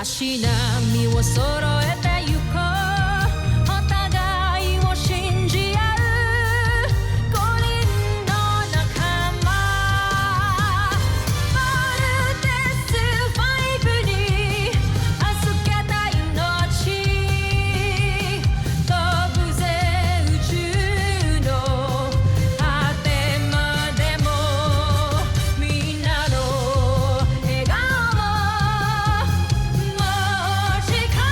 足並みを揃えてゆこうお互いを信じ合う五人の仲間ボルテス5に預けた命飛ぶぜ宇宙の果てまでもみんなの笑顔持ち帰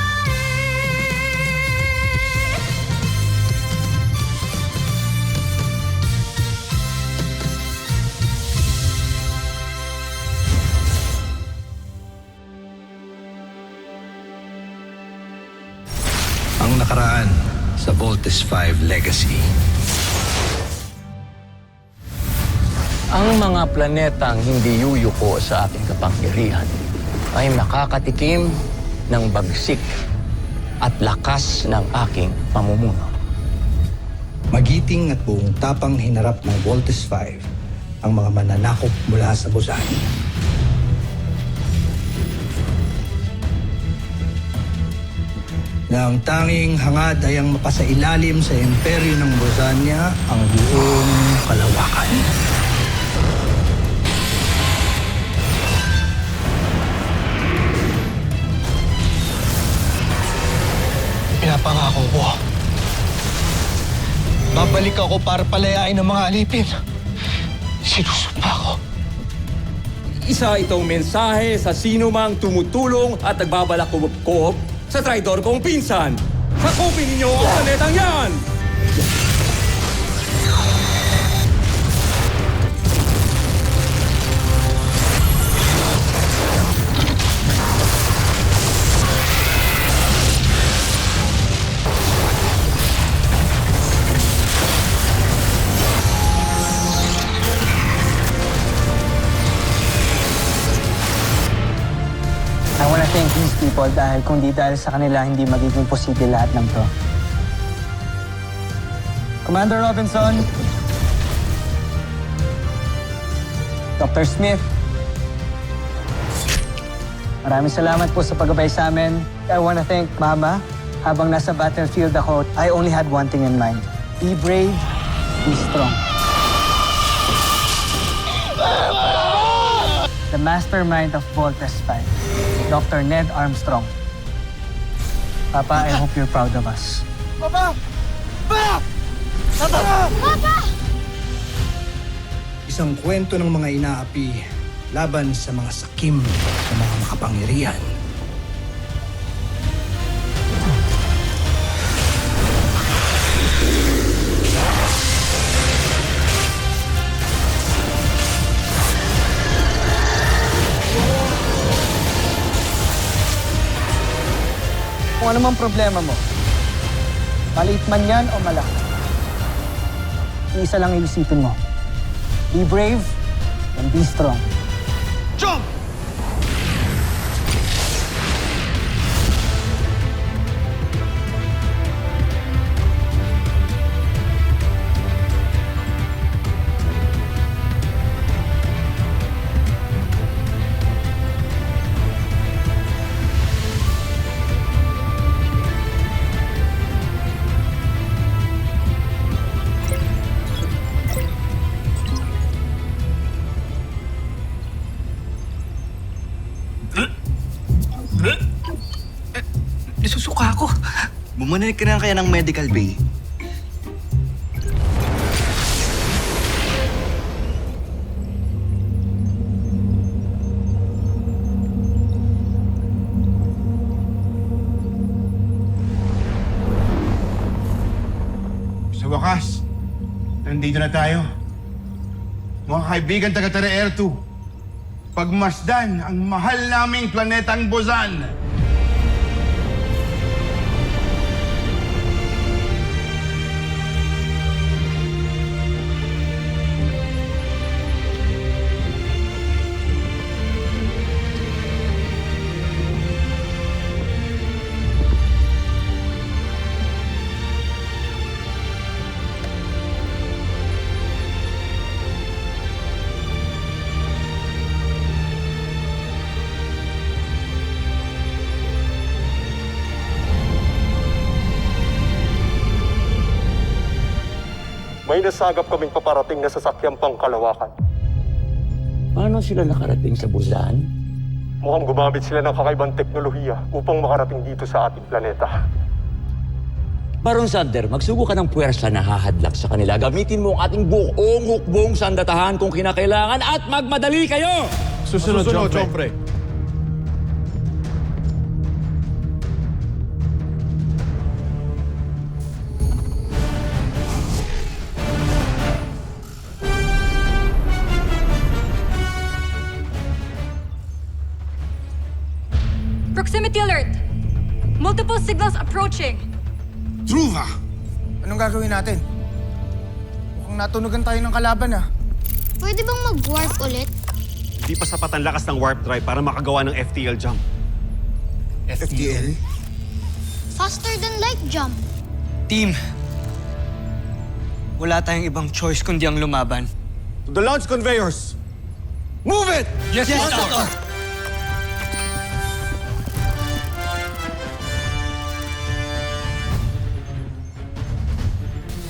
Ang nakaraan sa Voltes 5 Legacy. Ang mga planetang hindi yuyuko sa aking kapangyarihan ay makakatikim ng bagsik at lakas ng aking pamumuno. Magiting at buong tapang hinarap ng Voltes 5 ang mga mananakop mula sa Busan. Na ang tanging hangad ay ang mapasailalim sa imperyo ng Bosanya ang buong kalawakan. Pinapangako ko. Babalik ako para palayain ang mga alipin. Sinusumpa ko. Isa itong mensahe sa sino mang tumutulong at nagbabalak kumupkop sa traidor kong pinsan. Sakupin ninyo ang planetang yan! I want to thank these people dahil kung di dahil sa kanila, hindi magiging posible lahat ng to. Commander Robinson, Dr. Smith, maraming salamat po sa paggabay sa amin. I want to thank Mama. Habang nasa battlefield ako, I only had one thing in mind. Be brave, be strong. The mastermind of Voltes 5, Dr. Ned Armstrong. Papa, I hope you're proud of us. Papa! Papa! Papa! Isang kwento ng mga inaapi laban sa mga sakim sa mga makapangyarihan. Kung ano mang problema mo, maliit man yan o malaki, isa lang iisipin mo. Be brave and be strong. Jump! Nasusuka ako. Bumalik ka na kaya ng medical bay. Sa wakas, nandito na tayo. Mga kaibigan taga-Tara Air 2, pagmasdan ang mahal naming planetang Busan. may nasagap kaming paparating na sasakyang pangkalawakan. Paano sila nakarating sa Busan? Mukhang gumamit sila ng kakaibang teknolohiya upang makarating dito sa ating planeta. Baron Sander, magsugo ka ng puwersa na hahadlak sa kanila. Gamitin mo ang ating buong hukbong sandatahan kung kinakailangan at magmadali kayo! Susunod, Jomfrey. Proximity alert! Multiple signals approaching. Druva! Anong gagawin natin? Mukhang natunugan tayo ng kalaban ah. Pwede bang mag-warp ulit? Hindi pa sapat ang lakas ng warp drive para makagawa ng FTL jump. FTL? Faster than light jump. Team, wala tayong ibang choice kundi ang lumaban. To the launch conveyors! Move it! Yes, Doctor!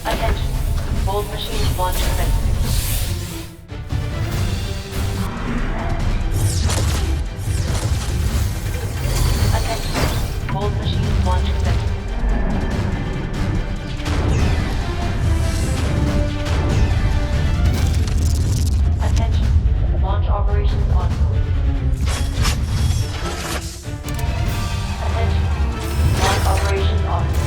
Attention. Bold machines launch commencing. Attention. Bold machines launch commencing. Attention. Launch operations ongoing. Attention. Launch operations ongoing.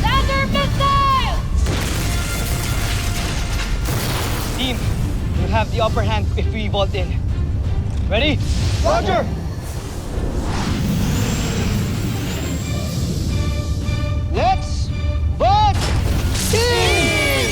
Lander missile! Team, we'll have the upper hand if we vault in. Ready? Roger! Let's vault in!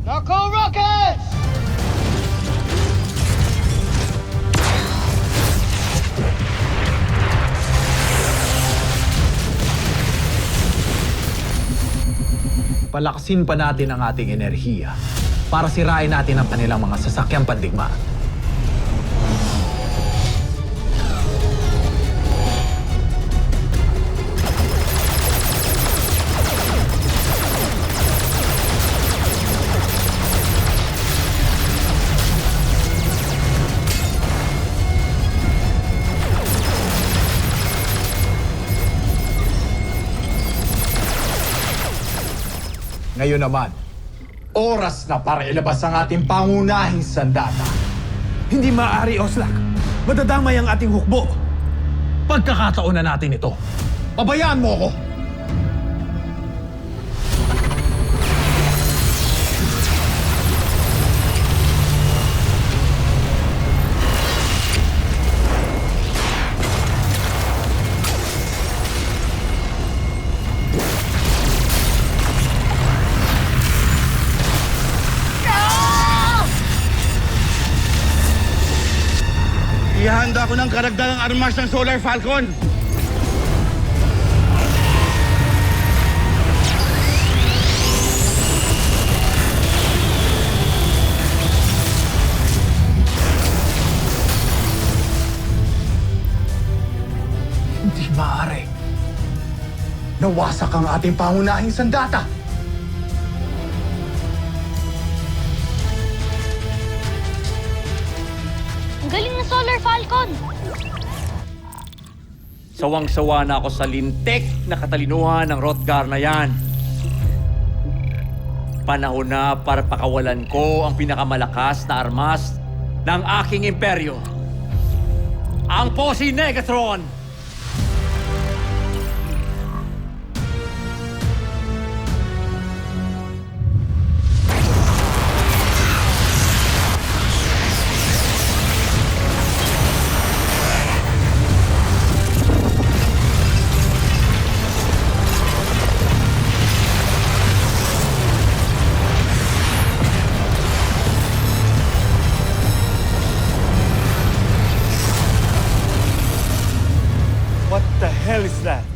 Narco rockets! Palakasin pa natin ang ating enerhiya para sirain natin ang kanilang mga sasakyang pandigma. Ngayon naman, oras na para ilabas ang ating pangunahing sandata. Hindi maaari, Oslak. Madadamay ang ating hukbo. Pagkakataon na natin ito. Pabayaan mo ako! Ihanda ko ng karagdagang armas ng Solar Falcon. Hindi maaari. Nawasak ang ating pangunahing sandata. Ang galing ng Solar Falcon! Sawang-sawa na ako sa lintik na katalinuhan ng Hrothgar na yan. Panahon na para pakawalan ko ang pinakamalakas na armas ng aking imperyo. Ang Posi Negatron! What the hell is that?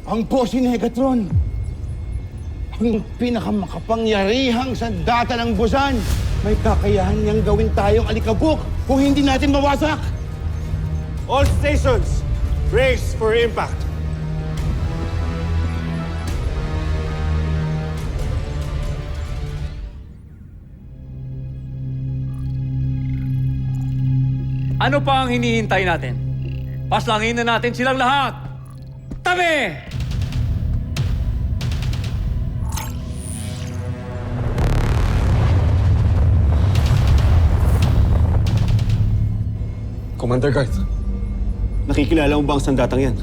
Ang Posi Negatron. Ang pinakamakapangyarihang sandata ng Busan. May kakayahan niyang gawin tayong alikabok kung hindi natin mawasak. All stations, brace for impact. Ano pa ang hinihintay natin? Paslangin na natin silang lahat! Tabi! Commander Garth, nakikilala mo ba ang sandatang yan?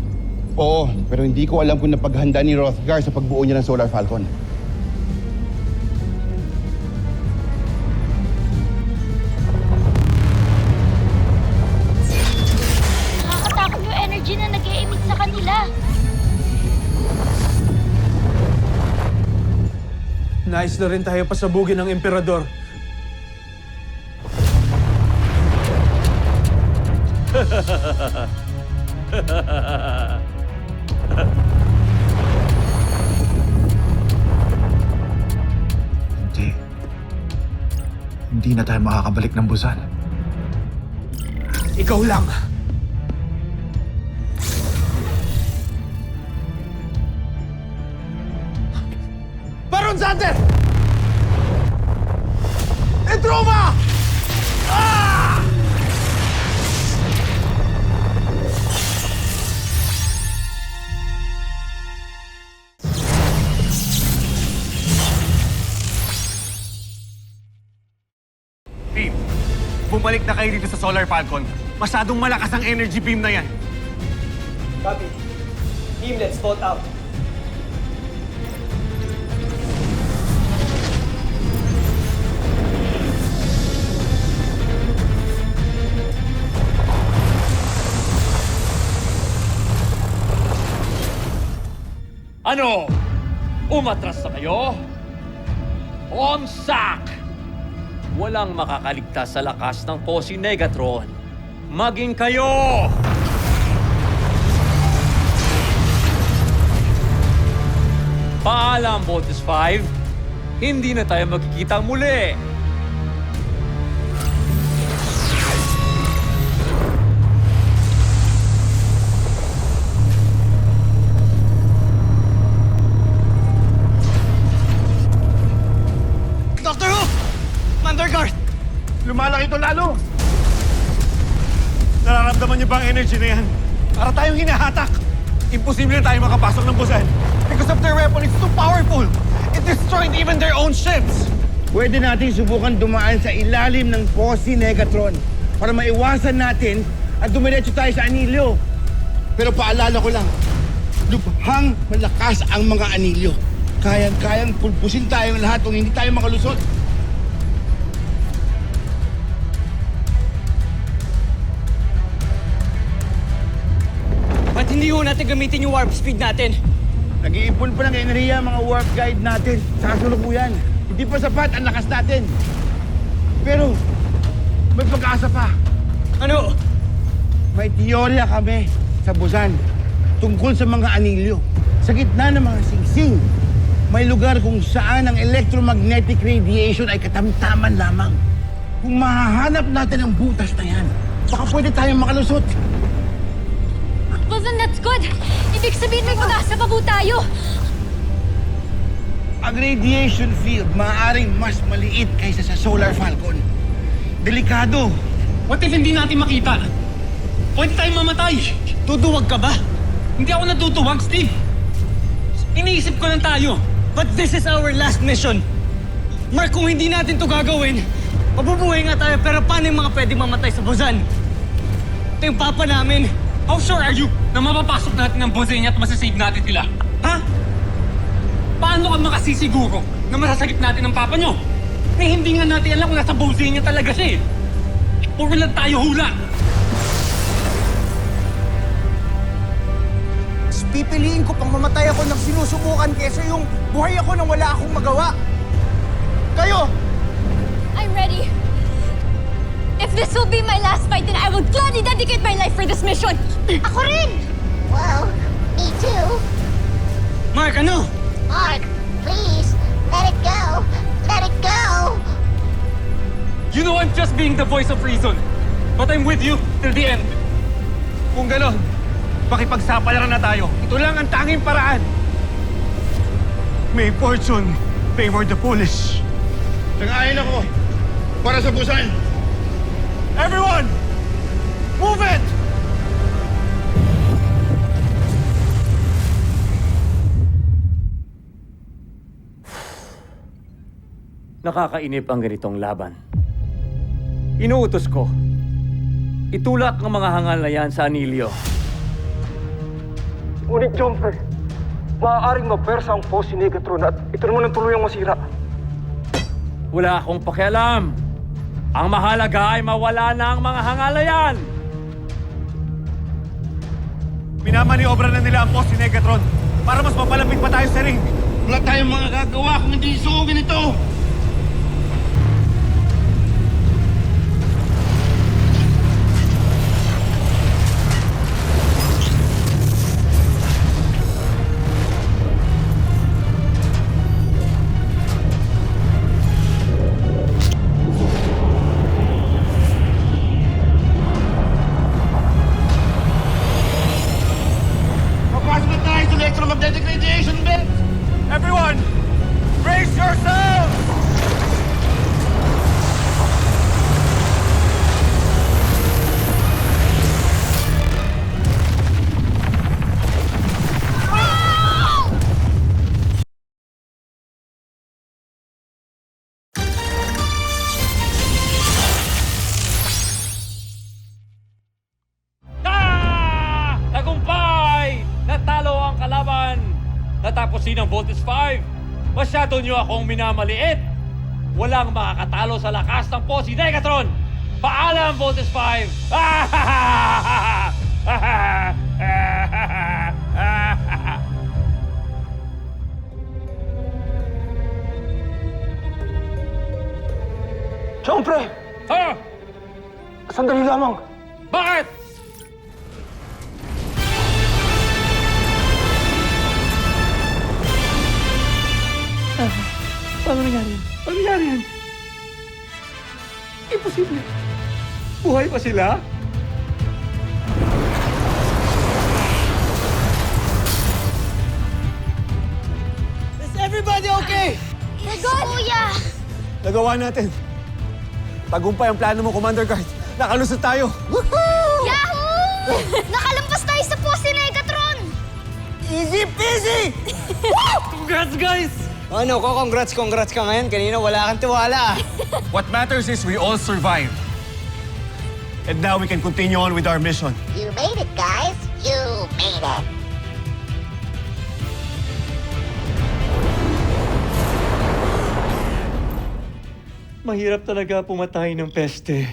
Oo, pero hindi ko alam kung napaghanda ni Hrothgar sa pagbuo niya ng Solar Falcon. Nakakatakot yung energy na nag-e-emit sa kanila. Nais na rin tayo pasabugin ng emperador. Hindi na tayo makakabalik ng Busan. Ikaw lang. Baron Xander! Etroma! Ah! Team, bumalik na kayo dito sa Solar Falcon. Masyadong malakas ang energy beam na yan. Copy. Team, let's vote out. Ano? Umatras na kayo? Onsak! Walang makakaligtas sa lakas ng Posi Negatron. Maging kayo! Paalam, Voltes 5. Hindi na tayo magkikita muli. Dr. Who! Commander Garth! Lumalaki ito lalo! Nararamdaman niyo ba ang energy na yan? Para tayong hinahatak! Imposible na tayo makapasok ng Busan. Because of their weapon, it's too powerful! It destroyed even their own ships! Pwede natin subukan dumaan sa ilalim ng Posi Negatron para maiwasan natin at dumiretso tayo sa anilyo. Pero paalala ko lang, lubhang malakas ang mga anilyo. Kayang-kayang pulpusin tayong lahat kung hindi tayo makalusot. Ba't hindi ho natin gamitin yung warp speed natin? Nag-iipon pa ng enerhiya mga warp guide natin sa kasalukuyan. Hindi pa sapat ang lakas natin. Pero may pag-asa pa. Ano? May teorya kami sa Busan tungkol sa mga anilyo. Sa gitna ng mga singsing, may lugar kung saan ang electromagnetic radiation ay katamtaman lamang. Kung mahahanap natin ang butas na yan, baka pwede tayong makalusot. Well, then that's good. Ibig sabihin may pag-asa pa po tayo. Ang radiation field maaaring mas maliit kaysa sa Solar Falcon. Delikado. What if hindi natin makita? Pwede tayong mamatay. Tuduwag ka ba? Hindi ako natutuwag, Steve. Iniisip ko lang tayo. But this is our last mission. Mark, kung hindi natin to gagawin, mabubuhay nga tayo, pero paano yung mga pwede mamatay sa Busan? Ito yung papa namin. How sure are you na mapapasok natin ng Bosenia at masasave natin sila? Ha? Paano ka makasisiguro na masasagip natin ang papa nyo? Eh, hindi nga natin alam kung nasa Bosenia talaga siya eh. Puro lang tayo hula. Pipiliin ko pang mamatay ako ng sinusubukan kesa yung buhay ako nang wala akong magawa. Kayo! I'm ready. If this will be my last fight, then I will gladly dedicate my life for this mission. Ako rin! Well, me too. Mark, ano? Mark, please, let it go. Let it go. You know I'm just being the voice of reason. But I'm with you till the end. Kung ganon, pakipagsapalaran na tayo. Ito lang ang tanging paraan. May fortune favor the foolish. Tangayin ako para sa Busan. Everyone, move it! Nakakainip ang ganitong laban. Inuutos ko, itulak ang mga hangal na yan sa anilyo. Ngunit, Jumper, maaaring mapersa ang Posi Negatron at ito naman ang tuluyang masira. Wala akong pakialam. Ang mahalaga ay mawala na ang mga hangal na yan. Minamaniobra na nila ang Posi Negatron para mas mapalapit pa tayo sa ring. Wala tayong mga gagawa kung hindi isugin ito. Electromagnetic radiation belt! Everyone, brace yourselves! Tagumpay! Natalo ang kalaban! Natapusin ang Voltes 5! Masyado niyo akong minamaliit! Walang makakatalo sa lakas ng Posi Negatron! Paalam, Voltes 5! Siyempre! Ha? Sandali lamang! Bakit? Paano nangyari yan? Paano nangyari yan? Imposible. Buhay pa sila? Is everybody okay? Yes, Kuya! Nagawa natin. Tagumpay ang plano mo, Commander Guard. Nakalusot tayo. Yahoo! Nakalampas tayo sa Posi Negatron! Easy peasy! Congrats, guys! Ano ko, congrats ka ngayon. Kanina wala kang tiwala. What matters is we all survived. And now we can continue on with our mission. You made it, guys. You made it. Mahirap talaga pumatay ng peste.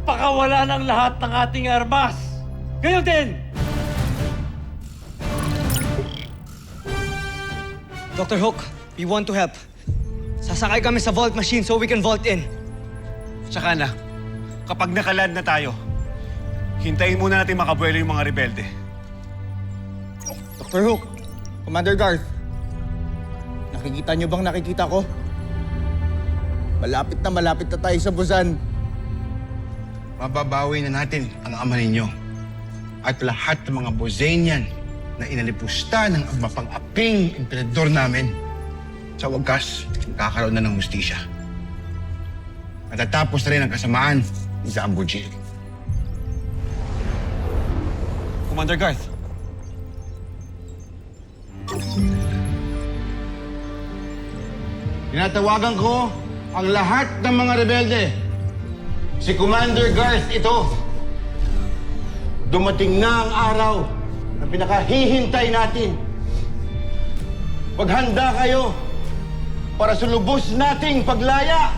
Pakawala ng lahat ng ating armas. Gayon din! Dr. Hook, we want to help. Sasakay kami sa vault machine so we can vault in. Tsaka na, kapag nakaland na tayo, hintayin muna natin makabuelo yung mga rebelde. Dr. Hook, Commander Garth, nakikita niyo bang nakikita ko? Malapit na tayo sa Busan. Mababawi na natin ang ama ninyo at lahat ng mga Bosanian na inalipusta ng mapang-aping emperador namin. Sa wagas, kakaroon na ng hustisya. Matatapos na rin ang kasamaan ni Zambujil. Commander Garth, Tinatawagan ko ang lahat ng mga rebelde. Si Commander Garth ito. Dumating na ang araw na pinakahihintay natin. Maghanda kayo para sa lubos nating paglaya.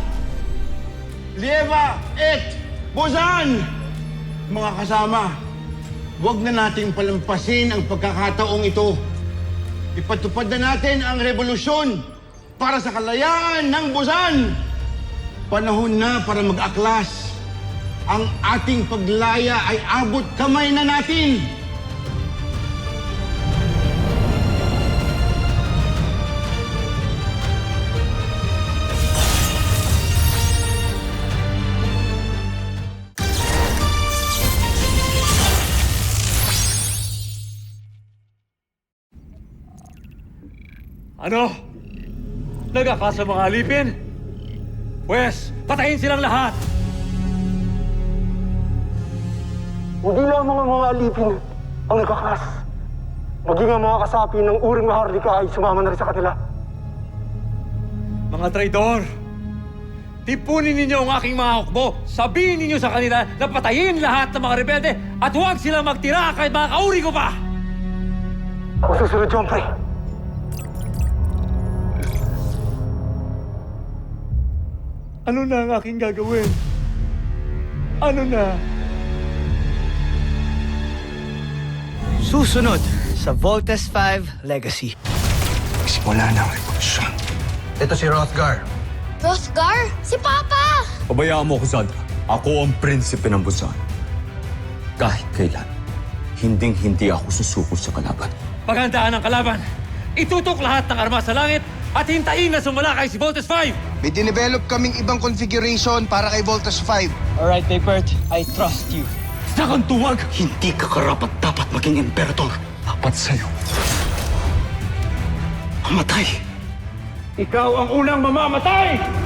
Lieva et Busan! Mga kasama, huwag na nating palampasin ang pagkakataong ito. Ipatupad na natin ang revolusyon para sa kalayaan ng Busan. Panahon na para mag-aklas. Ang ating paglaya ay abot kamay na natin. Ano? Nagkakasa mga alipin? Pwes, patayin silang lahat! Hindi lamang ang mga alipin ang nagkakas. Maging ang mga kasapi ng uring Maharlika ay sumama na rin sa kanila. Mga traidor! Tipunin ninyo ang aking mga hukbo. Sabihin ninyo sa kanila na patayin lahat ng mga rebelde at huwag silang magtira kahit mga kauri ko pa! Ako susunod, John Pre. Ano na ang aking gagawin? Ano na? Susunod sa Voltes 5 Legacy. Simula na ang revolusyon. Ito si Rothgar. Rothgar? Si Papa! Pabayaan mo ako, Zad. Ako ang prinsipe ng Busan. Kahit kailan, hinding-hindi ako susuko sa kalaban. Paghandaan ang kalaban, itutok lahat ng armas sa langit at hintayin na sumalakay si Voltes 5! May dinevelop kaming ibang configuration para kay Voltes 5. Alright, Taybert. I trust you. Sa kang tuwag, hindi ka karapat-dapat maging emperador. Dapat sa'yo. Mamatay. Ikaw ang unang mamamatay!